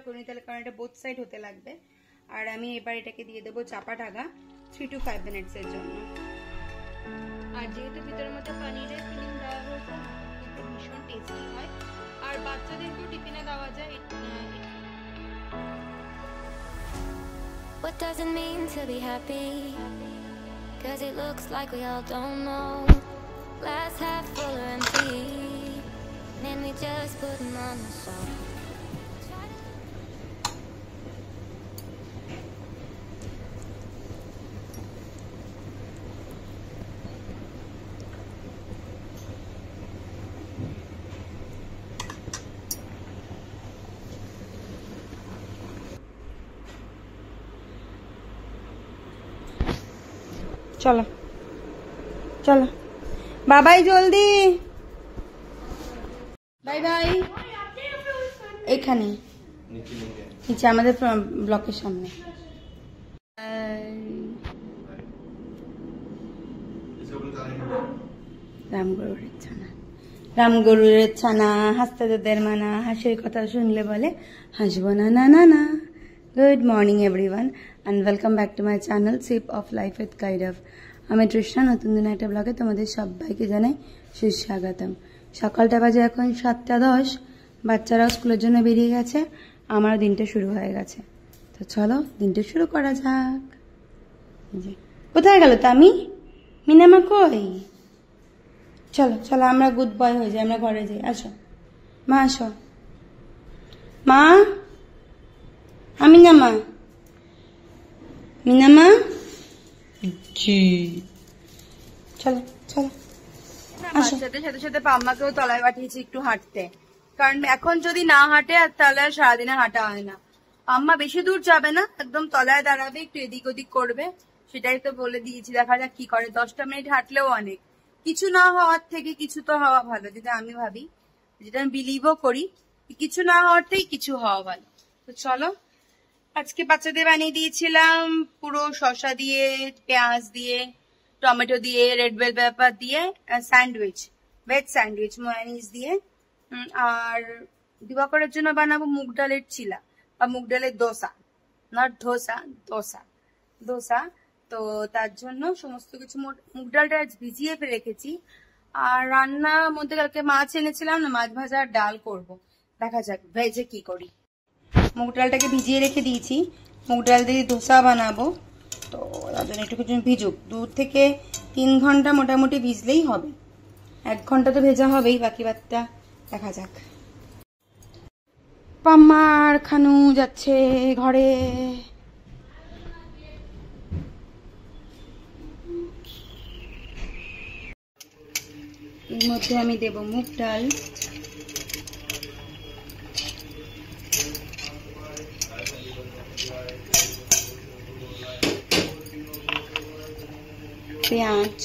করে নিই, তাহলে কারণ এটা বোথ সাইড হতে লাগবে। আর আমি এবার এটাকে দিয়ে দেবো চাপা ঢাকা 3 to 5 মিনিটস এর জন্য। আর যেহেতু ভিতরের মধ্যে পনিরের ফিলিং দেওয়া হয়েছে, এটা ভীষণ টেস্টি হয়। আর বাচ্চাদেরকেও টিফিনে দেওয়া যায়। What does it mean to be happy? Cause it looks like we all don't know. Glass half full or empty, and we just putting on the show. চলো চলো বাবাই, জলদি বাই বাই। এখানে নিচে আমাদের ব্লকের সামনে। রামগরুরের ছানা, রামগরুরের ছানা, হাসতে তোদের মানা, হাসির কথা শুনলে বলে হাসবো না না না না। Good morning everyone and welcome back to my channel sip of life with কাইরাফ। আমি তৃষ্ণা, নতুন দিন একটা ব্লগে তোমাদের সবাইকে জানাই সুস্বাগতম। সকালটা বাজে এখন 7:10, বাচ্চারাও স্কুলের জন্য বেরিয়ে গেছে, আমারও দিনটা শুরু হয়ে গেছে। তো চলো দিনটা শুরু করা যাক। কোথায় গেল তো আমি, মিনামা কই? চলো চলো আমরা গুড বয় হয়ে যাই, আমরা ঘরে যাই। আসো মা, আসো মা, আমি না মা, মিনামা জি, চলো চলো। বাচ্চাদের সাথে সাথে পাম্মাকেও তলায় পাঠিয়েছি একটু হাঁটতে, কারণ এখন যদি না হাঁটে আর তাহলে সারাদিনে হাঁটা হয় না। পাম্মা বেশি দূর যাবে না, একদম তলায় দাঁড়াবে, একটু এদিক ওদিক করবে, সেটাই তো বলে দিয়েছি। দেখা যাক কি করে। 10টা মিনিট হাঁটলেও অনেক। কিছু না হওয়ার থেকে কিছু তো হওয়া ভালো, যেটা আমি ভাবি, যেটা আমি বিলিভও করি, কিছু না হওয়ার থেকে কিছু হওয়া ভালো। তো চলো, আজকে বাচ্চাদের বানিয়ে দিয়েছিলাম পুরো শসা দিয়ে, পেঁয়াজ দিয়ে, টমেটো দিয়ে, রেড বেল পেপার দিয়ে স্যান্ডউইচ, ভেজ স্যান্ডউইচ ময়োনিজ দিয়ে। আর দিবাকরের জন্য বানাবো মুগ ডালের চিলা বা মুগ ডালের দোসা, নট ধোসা, দোসা দোসা। তো তার জন্য সমস্ত কিছু মুগ ডালটা ভিজিয়ে রেখেছি। আর রান্নার মধ্যে কালকে মাছ এনেছিলাম না, মাছ ভাজা আর ডাল করবো, দেখা যাক ভেজে কি করি। মুগ ডালটাকে ভিজিয়ে রেখে দিয়েছি, মুগ ডাল দিয়ে ধোসা বানাবো। তো তার জন্য একটু কিছু ভিজুক, 2 থেকে 3 ঘন্টা মোটামুটি ভিজলেই হবে। 1 ঘন্টা তো ভেজা হবেই, বাকি বাদটা দেখা যাক। পাম্মার খানু যাচ্ছে ঘরে। এর মধ্যে আমি দেব মুগ ডাল, পেঁয়াজ,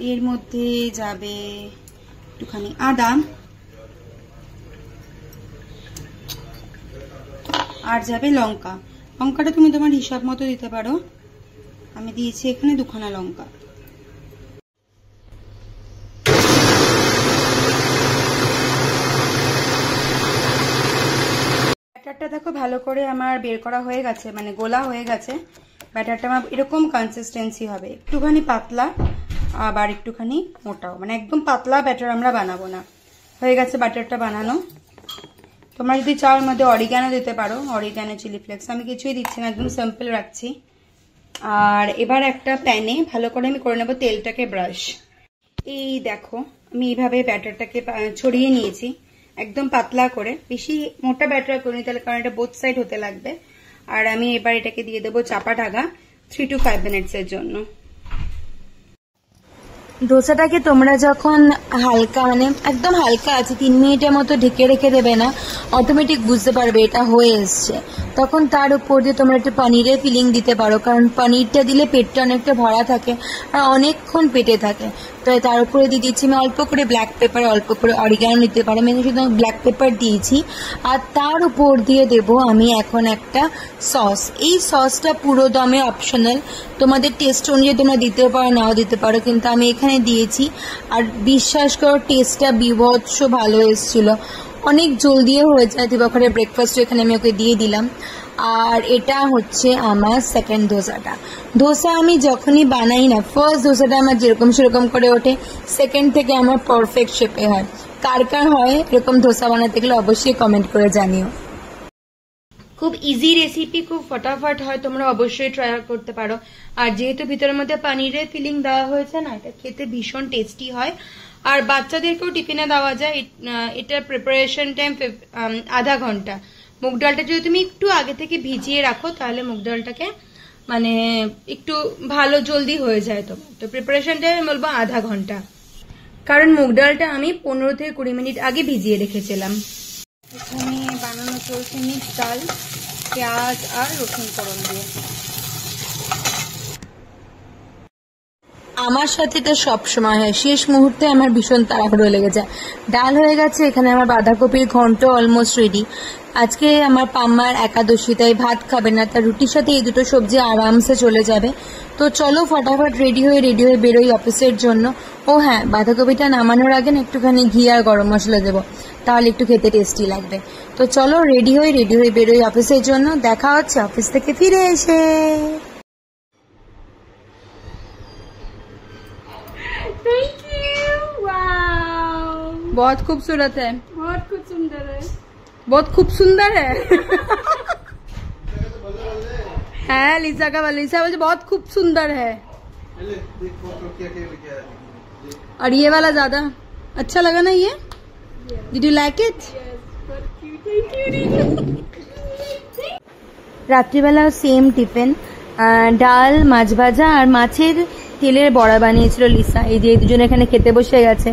এর মধ্যে যাবে একটুখানি আদা, আর যাবে লঙ্কা। লঙ্কাটা তুমি তোমার হিসাব মতো দিতে পারো, আমি দিয়েছি এখানে 2খানা লঙ্কা। ব্যাটারটা দেখো ভালো করে আমার বের করা হয়ে গেছে, মানে গোলা হয়ে গেছে। ব্যাটারটা আমার এরকম কনসিস্টেন্সি হবে, একটুখানি পাতলা আবার একটুখানি মোটাও, মানে একদম পাতলা ব্যাটার আমরা বানাবো না। হয়ে গেছে ব্যাটারটা বানানো। তোমরা যদি চাও এর মধ্যে অরিগ্যানো দিতে পারো, অরিগ্যানো, চিলি ফ্লেক্স। আমি কিছুই দিচ্ছি না, একদম সিম্পল রাখছি। আর এবার একটা প্যানে ভালো করে আমি করে নেবো তেলটাকে ব্রাশ। এই দেখো আমি এইভাবে ব্যাটারটাকে ছড়িয়ে নিয়েছি একদম পাতলা করে, বেশি মোটা ব্যাটার করিনি, তাহলে কারণ এটা বোথ সাইড হতে লাগবে। আর আমি এবার এটাকে দিয়ে দেবো চাপা ঢাকা 3 to 5 মিনিটস এর জন্য। ডোসাটাকে তোমরা যখন হালকা, মানে একদম হালকা আছে 3 মিনিটের মতো ঢেকে রেখে দেবে না, অটোমেটিক বুঝতে পারবে এটা হয়ে এসছে। তখন তার উপর দিয়ে তোমরা একটু পনিরের ফিলিং দিতে পারো, কারণ পনিরটা দিলে পেটটা অনেকটা ভরা থাকে আর অনেকক্ষণ পেটে থাকে। তার উপরে দিয়ে দিচ্ছি আমি অল্প করে ব্ল্যাক পেপার, অল্প করে অরিগ্যানো নিতে পারো, আমি শুধু ব্ল্যাক পেপার দিয়েছি। আর তার উপর দিয়ে দেব আমি এখন একটা সস। এই সসটা পুরো দমে অপশনাল, তোমাদের টেস্ট অনুযায়ী তোমরা দিতে পারো নাও দিতে পারো, কিন্তু আমি এখানে দিয়েছি। আর বিশ্বাস করো টেস্টটা বিভৎস ভালো এসেছিল, অনেক জলদিও হয়ে যায়। দিবাকরের ব্রেকফাস্ট এখানে আমি ওকে দিয়ে দিলাম। আর এটা হচ্ছে আমার সেকেন্ড ধোসাটা। ধোসা আমি যখনই বানাই না, ফার্স্ট ধোসাটা আমার যেরকম সেরকম করে ওঠে, সেকেন্ড থেকে আমার পারফেক্ট শেপে হয়। কার কার হয় এরকম ধোসা বানাতে গেলে অবশ্যই কমেন্ট করে জানিও। খুব ইজি রেসিপি, খুব ফটাফট হয়, তোমরা অবশ্যই ট্রাই করতে পারো। আর যেহেতু ভিতরের মধ্যে পানিরের ফিলিং দেওয়া হয়েছে না, এটা খেতে ভীষণ টেস্টি হয়। আর বাচ্চাদেরকেও টিফিনে দেওয়া যায়। এটার প্রিপারেশন টাইম আধা ঘন্টা। মুগ ডালটা যদি তুমি একটু আগে থেকে ভিজিয়ে রাখো তাহলে মুগ ডালটাকে মানে একটু ভালো জলদি হয়ে যায় তোমার। তো প্রিপারেশন টাইম বলবো আধা ঘন্টা, কারণ মুগ ডালটা আমি 15 থেকে 20 মিনিট আগে ভিজিয়ে রেখেছিলাম। এখানে বানানো চলছে মিক্স ডাল, পেঁয়াজ আর রসুন ফোড়ন দিয়ে। আমার সাথে এটা সবসময় হয়, শেষ মুহূর্তে আমার ভীষণ তাড়াহুড়ো লেগে যায়। ডাল হয়ে গেছে, এখানে আমার বাঁধাকপির ঘন্ট অলমোস্ট রেডি। আজকে আমার পাম্মার একাদশী, তাই ভাত খাবে না, তার রুটির সাথে এই দুটো সবজি আরামসে চলে যাবে। তো চলো ফটাফট রেডি হয়ে বেরোই অফিসের জন্য। ও হ্যাঁ, বাঁধাকপিটা নামানোর আগে না একটুখানি ঘি আর গরম মশলা দেবো, তাহলে একটু খেতে টেস্টি লাগবে। তো চলো রেডি হয়ে বেরোই অফিসের জন্য। দেখা হচ্ছে অফিস থেকে ফিরে এসে। थैंक यू, वाओ, बहुत खूबसूरत है, बहुत खूब सुंदर है, बहुत खूब सुंदर है। है लिसा का वाला, लिसा बोले बहुत खूब सुंदर है। और ये वाला ज्यादा अच्छा लगा ना ये? Did you like it? রাত্রিবেলাও সেম টিফিন, ডাল, মাছ ভাজা আর মাছের তেলের বড়া বানিয়েছিল লিসা। এই যে দুজনে এখানে খেতে বসে গেছে।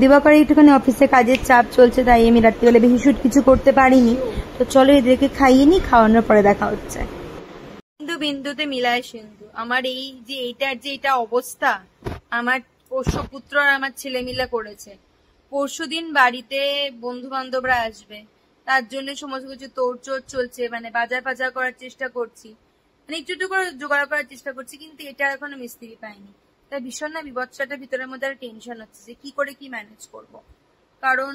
দিবাকরে একটুখানি অফিসে কাজের চাপ চলছে, তাই আমি রাত্রিবেলা বেশি শুট কিছু করতে পারিনি। তো চলো এদেরকে খাইয়ে নি, খাওয়ানোর পরে দেখা হচ্ছে। বিন্দু বিন্দুতে মিলায় সিন্ধু। আমার এই যে এইটার যে এটা অবস্থা আমার পোষ্যপুত্র আর আমার ছেলে মিলে করেছে। পরশুদিন বাড়িতে বন্ধু বান্ধবরা আসবে, তার জন্য সমস্ত কিছু তোড়জোড় চলছে, মানে বাজার ফাজার করার চেষ্টা করছি, মানে একটু একটু করে জোগাড় করার চেষ্টা করছি, কিন্তু এটা এখনো মিস্ত্রি পাইনি। তাই ভীষণ না বিভৎসটার ভিতরের মধ্যে আর টেনশন হচ্ছে যে কি করে কি ম্যানেজ করব। কারণ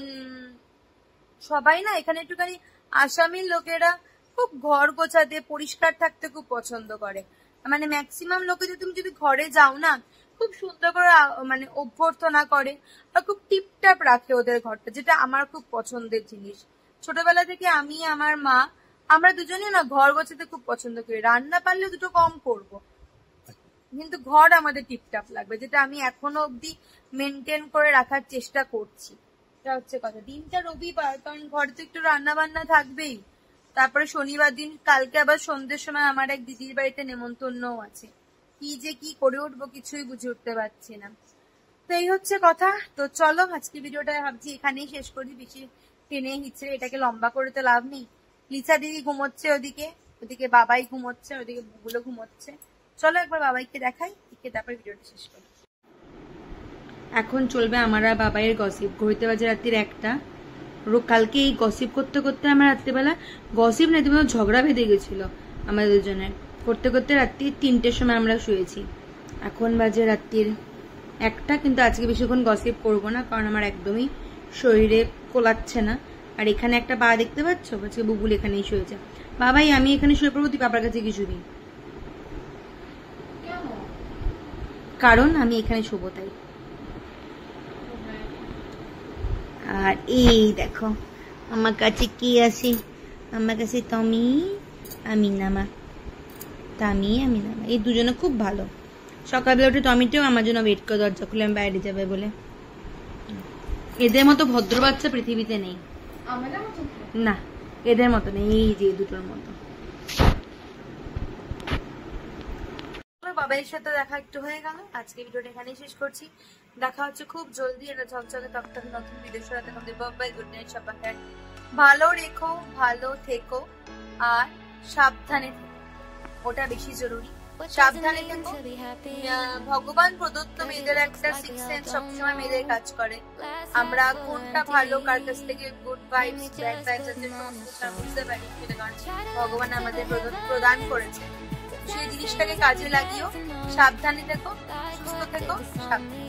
সবাই না এখানে একটুখানি আসামির লোকেরা খুব ঘর গোছাতে পরিষ্কার থাকতে খুব পছন্দ করে। মানে ম্যাক্সিমাম লোকে তুমি যদি ঘরে যাও না, খুব সুন্দর করে মানে অভ্যর্থনা করে আর খুব টিপটাপ রাখে ওদের ঘরটা, যেটা আমার খুব পছন্দের জিনিস। ছোটবেলা থেকে আমি আমার মা আমরা দুজনে না ঘর গোছাতে খুব পছন্দ করি। রান্না পারলে দুটো কম করব, কিন্তু ঘর আমাদের টিপটাপ লাগবে, যেটা আমি এখনো অব্দি মেনটেন করে রাখার চেষ্টা করছি। এটা হচ্ছে কথা। দিনটা রবিবার, কারণ ঘরে তো একটু রান্না বান্না থাকবেই। তারপরে শনিবার দিন, কালকে আবার সন্ধ্যের সময় আমার এক দিদির বাড়িতে নেমন্তন্নও আছে। কি যে কি করে উঠবো কিছুই বুঝে উঠতে পারছি না। তো এই হচ্ছে কথা। তো চলো আজকে ভিডিওটা ভাবছি এখানেই শেষ করি, বেশি টেনে হিচড়ে এটাকে লম্বা করে তো লাভ নেই। লিসা দিদি ঘুমোচ্ছে ওদিকে, ওদিকে বাবাই ঘুমোচ্ছে, ওদিকে বুগুলো ঘুমোচ্ছে। চলো একবার বাবাইকে দেখাই, দেখে তারপর ভিডিওটা শেষ করি। এখন চলবে আমার আর বাবাইয়ের গসিপ। ঘড়িতে বাজে রাত্রির 1টা। কালকে এই গসিপ করতে করতে আমার রাত্রিবেলা গসিপ না তুমি ঝগড়া বেঁধে গেছিল আমাদের দুজনের, করতে করতে রাত্রি 3টের সময় আমরা শুয়েছি। এখন বাজে রাত্রির 1টা, কিন্তু আজকে বেশিক্ষণ গসিপ করবো না, কারণ আমার একদমই শরীরে কোলাচ্ছে না। আর এখানে একটা পা দেখতে পাচ্ছ, আজকে বুবুল এখানেই শুয়েছে। বাবাই আমি এখানে শুয়ে পড়বো, তুই বাবার কাছে কিছু দিই, কারণ আমি এখানে শুবো তাই। আর এই দেখো আমার কাছে কি আছে, আমার কাছে তমি আমিনামা, তামি আমিনামা, এই দুজনে খুব ভালো। সকালবেলা উঠে টমিটাও আমার জন্য ওয়েট করে দরজা খুলে আমি বাইরে যাবে বলে। এদের মতো ভদ্র বাচ্চা পৃথিবীতে নেই, না এদের মতো নেই, এই যে দুটোর মতো। বাবাইয়ের সাথে দেখা একটু হয়ে গেল, আজকে ভিডিওটা এখানেই শেষ করছি। দেখা হচ্ছে খুব জলদি এটা ঝকঝকে তকতকে নতুন ভিডিওর সাথে। বাই, গুড নাইট সবাইকে। ভালো রেখো, ভালো থেকো আর সাবধানে থেকো, ওটা বেশি জরুরি। সাবধানে থেকো। ভগবান প্রদত্ত মেয়েদের একটা সিক্স সেন্স সবসময় মেয়েদের কাজ করে। আমরা কোনটা ভালো, কার কাছ থেকে গুড ভাইবস, ব্যাড ভাইবস আছে সমস্ত বুঝতে পারি, সেটা কারণ ভগবান আমাদের প্রদান করেছে। সেই জিনিসটাকে কাজে লাগিও, সাবধানে থেকো, সুস্থ থেকো, সাবধানে।